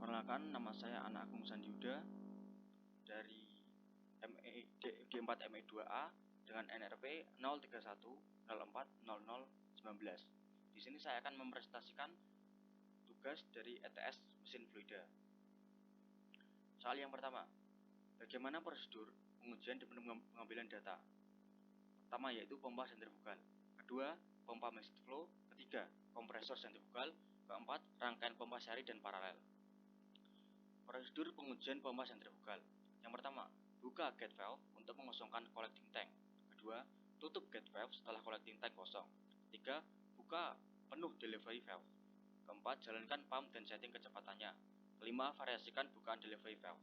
Perkenalkan, nama saya Anak Agung Sandiuda dari G4 ME2A dengan NRP 031040019. Di sini saya akan mempresentasikan tugas dari ETS mesin fluida. Soal yang pertama, bagaimana prosedur pengujian dan pengambilan data? Pertama yaitu pompa sentrifugal, kedua pompa mixed flow, ketiga kompresor sentrifugal, keempat rangkaian pompa seri dan paralel. Prosedur pengujian pompa sentrifugal. Yang pertama, buka gate valve untuk mengosongkan collecting tank. Kedua, tutup gate valve setelah collecting tank kosong. Ketiga, buka penuh delivery valve. Keempat, jalankan pump dan setting kecepatannya. Kelima, variasikan bukaan delivery valve.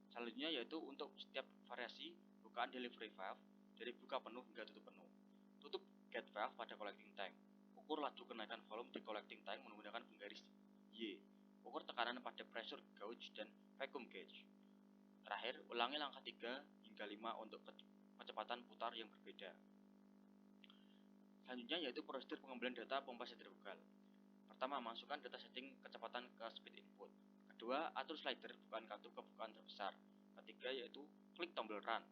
Selanjutnya yaitu untuk setiap variasi bukaan delivery valve dari buka penuh hingga tutup penuh. Tutup gate valve pada collecting tank. Ukur laju kenaikan volume di collecting tank menggunakan penggaris Y. Ukur tekanan pada pressure gauge dan vacuum gauge. Terakhir, ulangi langkah 3 hingga 5 untuk kecepatan putar yang berbeda. Selanjutnya yaitu prosedur pengambilan data pompa sentrifugal. Pertama, masukkan data setting kecepatan ke speed input. Kedua, atur slider bukaan katup ke bukaan terbesar. Ketiga yaitu klik tombol run.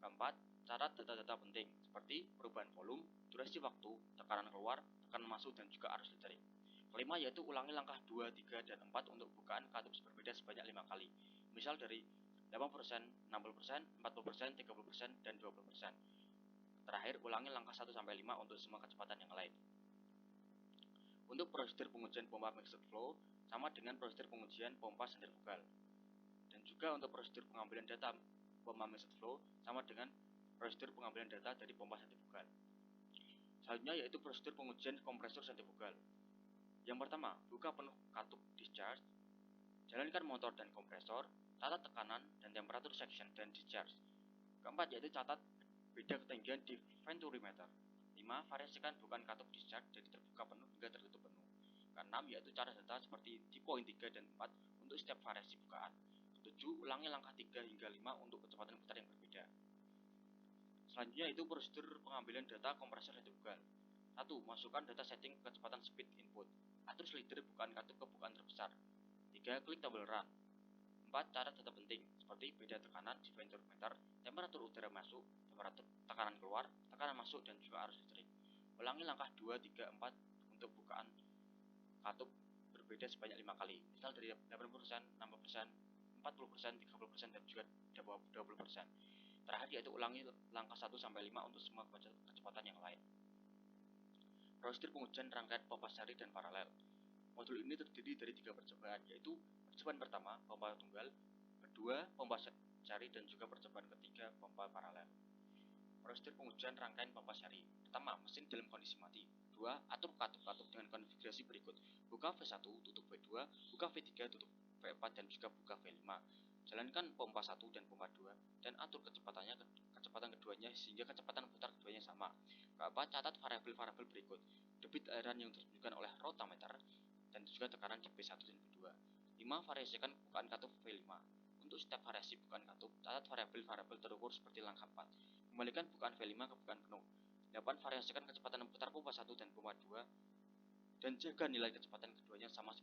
Keempat, catat data-data penting seperti perubahan volume, durasi waktu, tekanan keluar, tekanan masuk, dan juga arus listrik. Kelima yaitu ulangi langkah 2, 3, dan 4 untuk bukaan katup berbeda sebanyak 5 kali. Misal dari 80%, 60%, 40%, 30%, dan 20%. Terakhir, ulangi langkah 1-5 untuk semua kecepatan yang lain. Untuk prosedur pengujian pompa mixed flow sama dengan prosedur pengujian pompa sentrifugal. Dan juga untuk prosedur pengambilan data pompa mixed flow sama dengan prosedur pengambilan data dari pompa sentrifugal. Selanjutnya yaitu prosedur pengujian kompresor sentrifugal. Yang pertama, buka penuh katup discharge, jalankan motor dan kompresor, catat tekanan dan temperatur section dan discharge. Keempat yaitu catat beda ketinggian di venturimeter. 5. Variasikan bukaan katup discharge dari terbuka penuh hingga tertutup penuh. Keenam yaitu catat data seperti di poin 3 dan 4 untuk setiap variasi bukaan. 7. Ulangi langkah 3 hingga 5 untuk kecepatan putar yang berbeda. Selanjutnya itu prosedur pengambilan data kompresor sentrifugal. 1. Masukkan data setting kecepatan speed input. Atur slider bukaan katup ke bukaan terbesar. 3. Klik tombol run. 4. Catat data penting seperti beda tekanan di venturimeter, temperatur udara masuk, temperatur tekanan keluar, tekanan masuk, dan juga arus listrik. Ulangi langkah 2, 3, 4 untuk bukaan katup berbeda sebanyak 5 kali. Misal dari 80%, 60%, 40%, 30%, dan juga 20%. Terakhir yaitu ulangi langkah 1-5 untuk semua kecepatan yang lain. Prosedur pengujian rangkaian pompa seri dan paralel. Modul ini terdiri dari 3 percobaan, yaitu percobaan pertama, pompa tunggal, kedua, pompa seri, dan juga percobaan ketiga, pompa paralel. Prosedur pengujian rangkaian pompa seri. Pertama, mesin dalam kondisi mati. Kedua, atur katup-katup dengan konfigurasi berikut. Buka V1, tutup V2, buka V3, tutup V4, dan juga buka V5. Jalankan pompa 1 dan pompa 2 dan atur kecepatan keduanya sehingga kecepatan putar keduanya sama. Keempat, catat variabel-variabel berikut. Debit airan yang ditunjukkan oleh rotameter dan juga tekanan di P1 dan P2. 5. Variasikan bukaan katup V5. Untuk setiap variasi bukaan katup, catat variabel-variabel terukur seperti langkah 4. Kembalikan bukaan V5 ke bukaan penuh. 8. Variasikan kecepatan putar pompa 1 dan pompa 2 dan jaga nilai kecepatan keduanya sama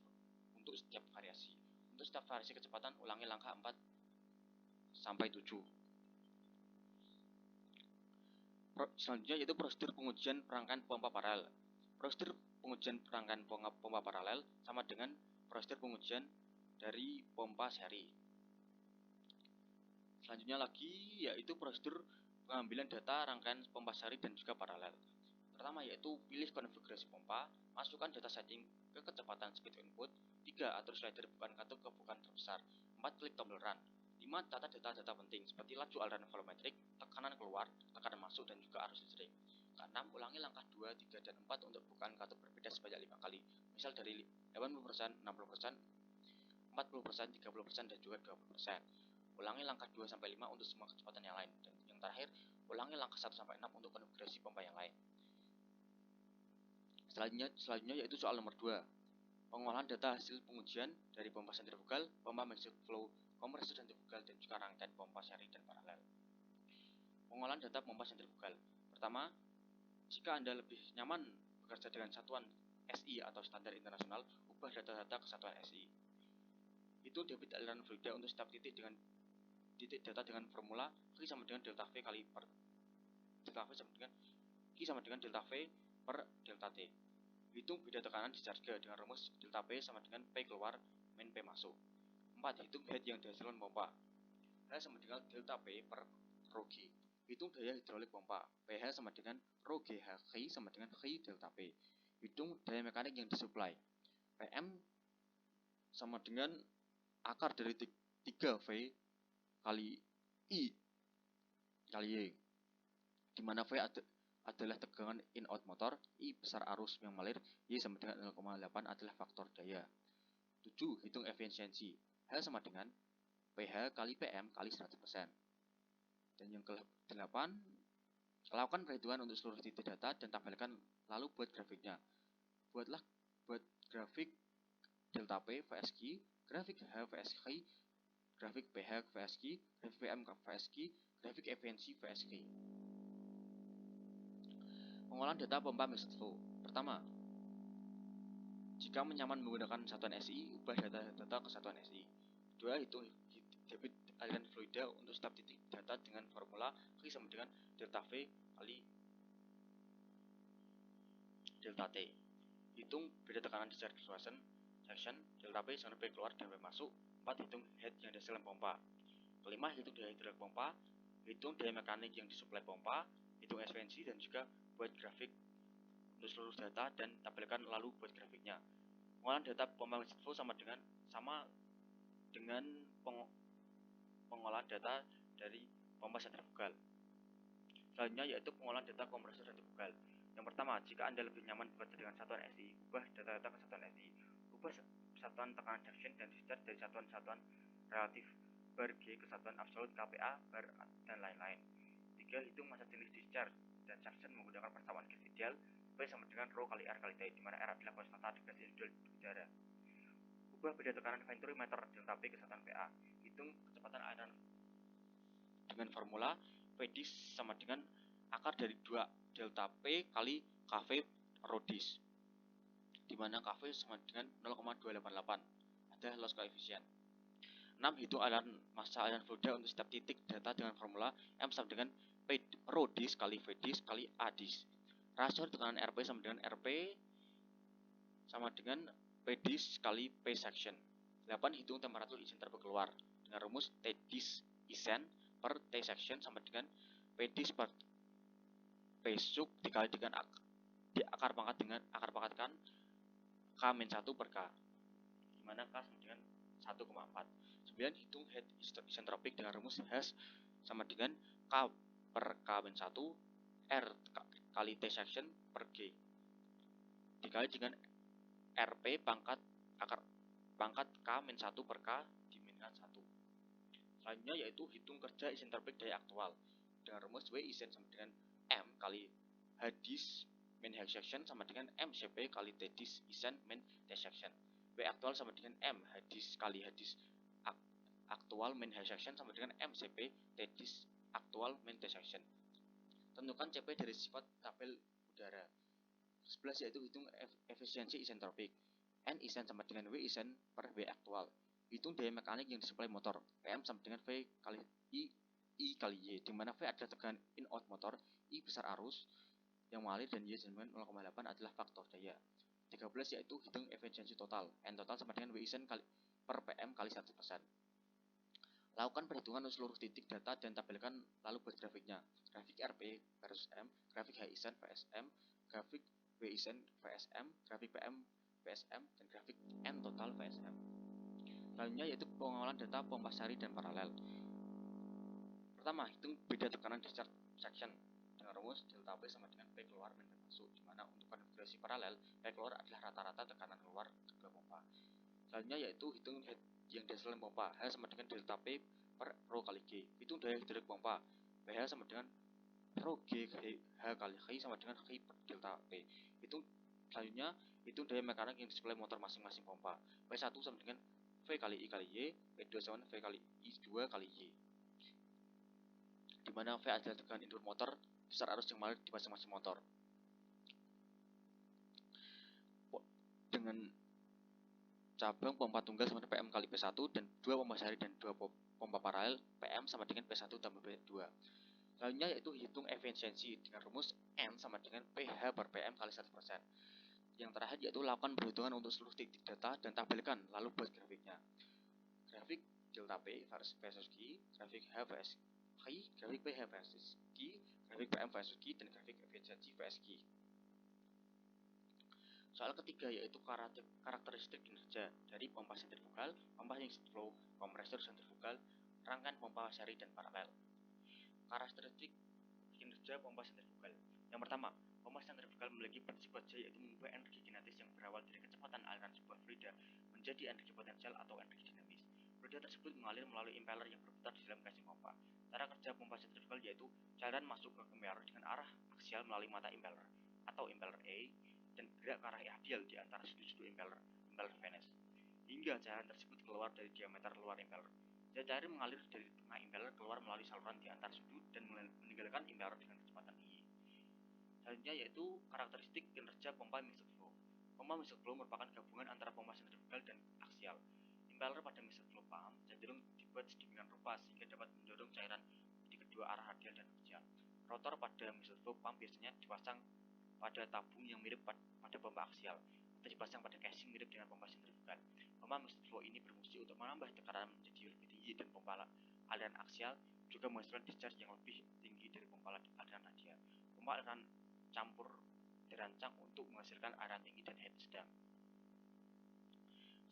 untuk setiap variasi. Untuk setiap variasi kecepatan, ulangi langkah 4-7. Selanjutnya yaitu prosedur pengujian rangkaian pompa paralel. Prosedur pengujian rangkaian pompa paralel sama dengan prosedur pengujian dari pompa seri. Selanjutnya lagi yaitu prosedur pengambilan data rangkaian pompa seri dan juga paralel. Pertama yaitu pilih konfigurasi pompa, masukkan data setting ke kecepatan speed input. 3. Atur slider bukaan katup ke bukaan terbesar. 4. Klik tombol run. 5. Catat data-data penting seperti laju aliran volumetrik, tekanan keluar, tekanan masuk, dan juga arus listrik. Ke-6. Ulangi langkah 2, 3, dan 4 untuk bukaan katup berbeda sebanyak 5 kali. Misal dari 80%, 60%, 40%, 30%, dan juga 20%. Ulangi langkah 2-5 untuk semua kecepatan yang lain. Dan yang terakhir, ulangi langkah 1-6 untuk konfigurasi pompa yang lain. Selanjutnya yaitu soal nomor 2. Pengolahan data hasil pengujian dari pompa sentrifugal, pompa mixed flow, kompresor sentrifugal, dan juga rangkaian pompa seri dan paralel. Pengolahan data pompa sentrifugal. Pertama, jika Anda lebih nyaman bekerja dengan satuan SI atau standar internasional, ubah data-data ke satuan SI. Hitung debit aliran fluida untuk setiap titik data dengan formula Q sama dengan delta V kali per delta V sama dengan Q sama dengan delta V per delta T. Hitung beda tekanan discharge dengan rumus delta P sama dengan P keluar min P masuk. 4. Hitung head yang dihasilkan pompa. H sama dengan delta P per rho G. Hitung daya hidrolik pompa. PH sama dengan rho GH. Q sama dengan Q delta P. Hitung daya mekanik yang disuplai. PM sama dengan akar dari 3V kali I kali Y, di mana V adalah tegangan in-out motor, I besar arus yang mengalir, Y sama dengan 0,8 adalah faktor daya. 7. Hitung efisiensi. H sama dengan PH kali PM kali 100%. Dan yang ke-8, lakukan perhitungan untuk seluruh titik data dan tabelkan lalu buat grafiknya. Buat grafik delta P vs Q, grafik H vs Q, grafik PH vs Q, grafik PM vs Q, grafik efisiensi vs Q. Pengolahan data pompa mixed flow. Pertama, jika menyaman menggunakan satuan SI, ubah data ke satuan SI. Kedua, hitung debit aliran fluida untuk setiap titik data dengan formula Q sama dengan delta V kali delta T. Hitung beda tekanan discharge section delta P sama P keluar dan P masuk. 4. Hitung head yang dihasilkan pompa. Kelima, hitung daya hidrolik pompa. Hitung daya mekanik yang disuplai pompa. Hitung efisiensi dan juga buat grafik untuk seluruh data dan tabelkan lalu buat grafiknya. Pengolahan data pompa mixed flow sama dengan pengolahan data dari pompa sentrifugal. Selanjutnya yaitu pengolahan data kompresor sentrifugal. Yang pertama, jika Anda lebih nyaman bekerja dengan satuan SI, ubah data-data ke satuan SI. Ubah satuan tekanan suction dan discharge dari satuan-satuan relatif bar G ke satuan absolut KPA bar dan lain-lain. 3. Hitung massa jenis discharge dan suction menggunakan persamaan gas ideal P sama dengan rho kali R kali T, di mana R adalah konstanta gas ideal di udara. Ubah beda tekanan venturi meter delta P ke satuan PA. Hitung kecepatan aliran dengan formula Pdis sama dengan akar dari 2 delta P kali KV Rodis, di mana KV sama dengan 0,288 adalah loss coefficient. 6. Hitung massa aliran fluida untuk setiap titik data dengan formula M sama dengan P Rodis kali Vdis kali Adis. Rasio tekanan RP sama dengan RP sama dengan Pdis kali P section. 8. Hitung temperatur isen terkeluar dengan rumus Tdis isen per T section sama dengan Pdis per P sub dikali dengan akar pangkat kan K-1 per K, di mana K sama dengan 1,4. 9. Hitung head isentropik dengan rumus H sama dengan K per K-1 R kali T section per G dikali dengan RP pangkat K-1 per K di min 1. Selanjutnya yaitu hitung kerja isentropik daya aktual dengan rumus W isen sama dengan M kali H-dis min H section sama dengan MCP kali T-dis isen min T section. W aktual sama dengan M H-dis kali H-dis aktual min H section sama dengan MCP T-dis aktual min T section. Tentukan CP dari sifat tabel udara. 11 yaitu hitung efisiensi isentropik. N isen sama dengan W isen per W aktual. Hitung daya mekanik yang disuplai motor. PM sama dengan V kali I kali Y, di mana V adalah tegangan in-out motor, I besar arus yang mengalir dan Y sama dengan 0,8 adalah faktor daya. 13 yaitu hitung efisiensi total. N total sama dengan W isen per PM kali 100%. Lakukan perhitungan untuk seluruh titik data dan tabelkan lalu buat grafiknya. Grafik RP versus M, grafik H isen vs M, grafik W isen vs M, grafik PM vs M, dan grafik N total vs M. Selanjutnya yaitu pengolahan data pompa sari dan paralel. Pertama, hitung beda tekanan discharge section dengan rumus delta P sama dengan P keluar min P masuk, di mana untuk konfigurasi paralel, P keluar adalah rata-rata tekanan keluar kedua pompa. Selanjutnya yaitu hitung head yang dihasilkan pompa. H sama dengan delta P per rho kali G. Hitung daya hidrolik pompa. PH sama dengan rho G H kali Q sama dengan Q per delta P. Selanjutnya hitung daya mekanik yang disuplai motor masing-masing pompa. P1 sama dengan V kali I kali Y, P2 sama V kali I2 kali Y, di mana V adalah tegangan input motor besar arus yang mengalir di masing-masing motor. Dengan cabang pompa tunggal sama dengan PM kali P1 dan 2 pompa seri dan 2 pompa paralel PM sama dengan P1 tambah P2. Selanjutnya yaitu hitung efisiensi dengan rumus N sama dengan PH per PM kali 1%. Yang terakhir yaitu lakukan perhitungan untuk seluruh titik data dan tabelkan, lalu buat grafiknya. Grafik delta P versus Q, grafik H versus Q, grafik PH versus Q, grafik PM versus Q, dan grafik efisiensi versus Q. Soal ketiga yaitu karakteristik kinerja dari pompa sentrifugal, pompa mixed flow, kompresor sentrifugal, rangkaian pompa seri dan paralel. Karakteristik kinerja pompa sentrifugal. Yang pertama, pompa sentrifugal memiliki prinsip kerja yaitu mengubah energi kinetis yang berawal dari kecepatan aliran sebuah fluida menjadi energi potensial atau energi dinamis. Fluida tersebut mengalir melalui impeller yang berputar di dalam casing pompa. Cara kerja pompa sentrifugal yaitu cairan masuk ke impeller dengan arah aksial melalui mata impeller atau impeller A dan bergerak ke arah radial di antara sudut-sudut impeller Venice, hingga cairan tersebut keluar dari diameter luar impeller. Cairan mengalir dari tengah impeller keluar melalui saluran di antar sudut dan meninggalkan impeller dengan kecepatan tinggi. Selanjutnya yaitu karakteristik kinerja pompa mixed flow. Pompa mixed flow merupakan gabungan antara pompa sentrifugal dan aksial. Impeller pada mixed flow pump cenderung dibuat sedemikian rupa sehingga dapat mendorong cairan di kedua arah radial dan aksial. Rotor pada mixed flow pump biasanya dipasang pada tabung yang mirip pada pompa aksial atau dipasang pada casing mirip dengan pompa sentrifugal. Pompa mixed flow ini berfungsi untuk menambah tekanan menjadi lebih tinggi dan pompa aliran aksial juga menghasilkan discharge yang lebih tinggi dari pompa aliran radial. Pompa aliran campur dirancang untuk menghasilkan aliran tinggi dan head sedang.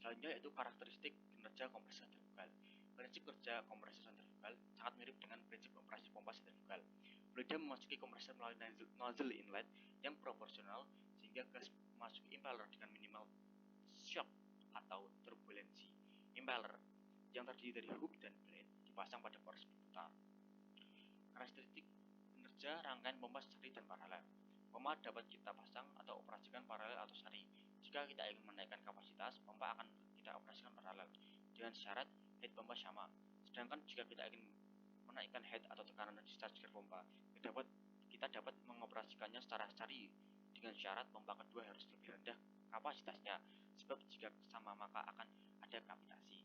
Selanjutnya yaitu karakteristik kinerja kompresor sentrifugal. Prinsip kerja kompresor sentrifugal sangat mirip dengan prinsip operasi pompa sentrifugal. Fluida memasuki kompresor melalui nozzle inlet yang proporsional sehingga gas memasuki impeller dengan minimal shock atau turbulensi. Impeller yang terdiri dari hook dan blade dipasang pada poros berputar. Karakteristik kinerja rangkaian pompa seri dan paralel. Pompa dapat kita pasang atau operasikan paralel atau seri. Jika kita ingin menaikkan kapasitas, pompa akan kita operasikan paralel dengan syarat head pompa sama. Sedangkan jika kita ingin menaikkan head atau tekanan discharge ke pompa, kita dapat mengoperasikannya secara seri dengan syarat pompa kedua harus lebih rendah kapasitasnya, sebab jika sama maka akan ada gravitasi.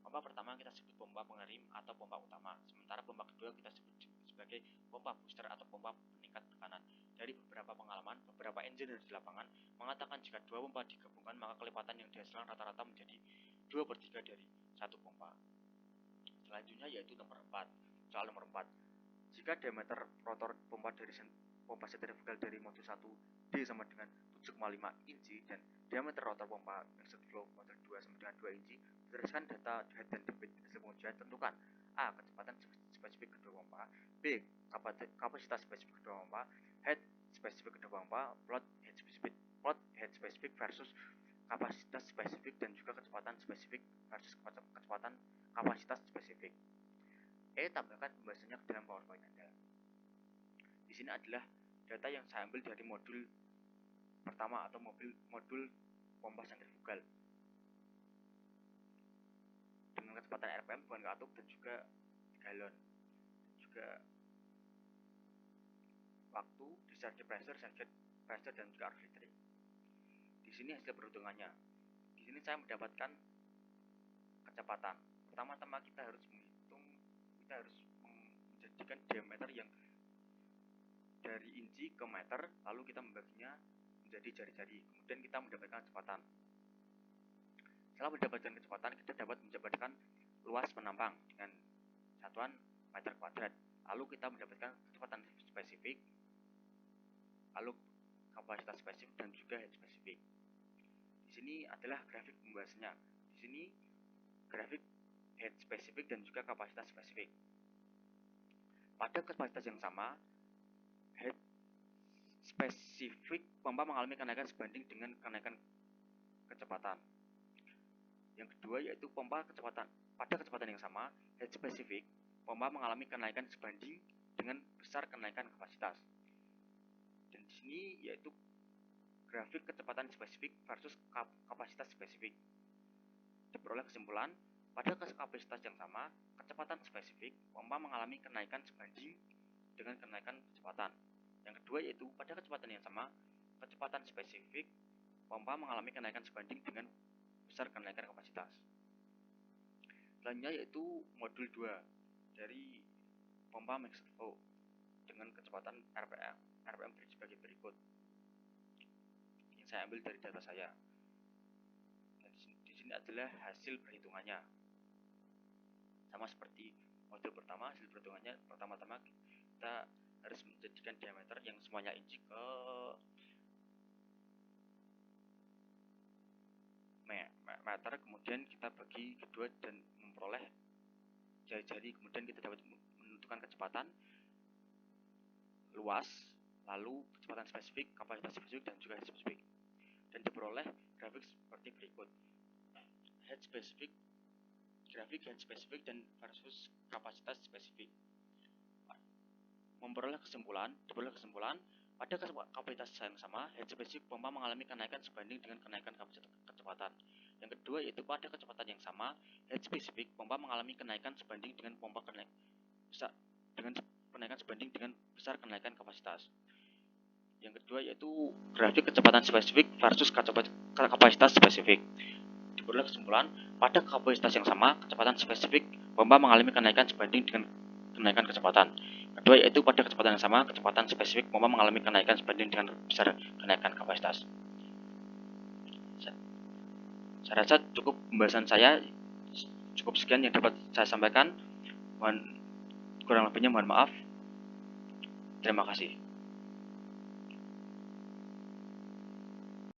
Pompa pertama kita sebut pompa pengerim atau pompa utama, sementara pompa kedua kita sebut sebagai pompa booster atau pompa peningkat tekanan. Dari beberapa pengalaman, beberapa engineer di lapangan mengatakan jika dua pompa digabungkan maka kelepatan yang dihasilkan rata-rata menjadi 2/3 dari satu pompa. Selanjutnya yaitu nomor 4. Soal nomor 4. Jika diameter rotor pompa dari pompa sentrifugal dari modul 1D sama dengan 7,5 inci dan diameter rotor pompa mixed flow modul 2 sama dengan 2 inci, berdasarkan data head dan debit hasil pengujian tentukan A. Kecepatan spesifik kedua pompa, B. Kapasitas spesifik kedua pompa, head spesifik kedua pompa, plot head spesifik versus kapasitas spesifik dan juga kecepatan spesifik versus kecepatan kapasitas spesifik. Tambahkan pembahasannya ke dalam PowerPoint Anda. Di sini adalah data yang saya ambil dari modul pertama atau modul pompa sentrifugal dengan kecepatan RPM bukan katup dan juga galon dan juga waktu, discharge pressure, surface pressure dan juga arc filtering. Di sini hasil perhitungannya. Di sini saya mendapatkan kecepatan. Pertama-tama kita harus menjadikan diameter yang dari inci ke meter, lalu kita membaginya menjadi jari-jari. Kemudian kita mendapatkan kecepatan. Setelah mendapatkan kecepatan, kita dapat mendapatkan luas penampang dengan satuan meter kuadrat. Lalu kita mendapatkan kecepatan spesifik, lalu kapasitas spesifik dan juga head spesifik. Di sini adalah grafik pembahasannya. Di sini grafik head spesifik dan juga kapasitas spesifik. Pada kapasitas yang sama, head spesifik pompa mengalami kenaikan sebanding dengan kenaikan kecepatan. Yang kedua yaitu pompa kecepatan. Pada kecepatan yang sama, head spesifik pompa mengalami kenaikan sebanding dengan besar kenaikan kapasitas. Dan di sini yaitu grafik kecepatan spesifik versus kapasitas spesifik. Diperoleh kesimpulan, pada kapasitas yang sama, kecepatan spesifik pompa mengalami kenaikan sebanding dengan kenaikan kecepatan. Yang kedua yaitu pada kecepatan yang sama, kecepatan spesifik pompa mengalami kenaikan sebanding dengan besar kenaikan kapasitas. Selanjutnya yaitu modul 2 dari pompa max flow dengan kecepatan RPM sebagai berikut. Yang saya ambil dari data saya. Dan di sini adalah hasil perhitungannya. Sama seperti modul pertama, hasil perhitungannya pertama-tama kita harus menjadikan diameter yang semuanya inci ke meter, kemudian kita bagi kedua dan memperoleh jari-jari, kemudian kita dapat menentukan kecepatan, luas, lalu kecepatan spesifik, kapasitas spesifik, dan juga head spesifik, dan diperoleh grafik seperti berikut. Head spesifik, grafik head spesifik dan versus kapasitas spesifik. Diperoleh kesimpulan pada kapasitas yang sama, head spesifik pompa mengalami kenaikan sebanding dengan kenaikan kecepatan. Yang kedua yaitu pada kecepatan yang sama, head spesifik pompa mengalami kenaikan sebanding dengan kenaikan sebanding dengan besar kenaikan kapasitas. Yang kedua yaitu grafik kecepatan spesifik versus kapasitas spesifik. Diperoleh kesimpulan pada kapasitas yang sama, kecepatan spesifik pompa mengalami kenaikan sebanding dengan kenaikan kecepatan. Kedua yaitu pada kecepatan yang sama, kecepatan spesifik pompa mengalami kenaikan sebanding dengan besar kenaikan kapasitas. Saya rasa cukup pembahasan saya, cukup sekian yang dapat saya sampaikan. Kurang lebihnya mohon maaf. Terima kasih.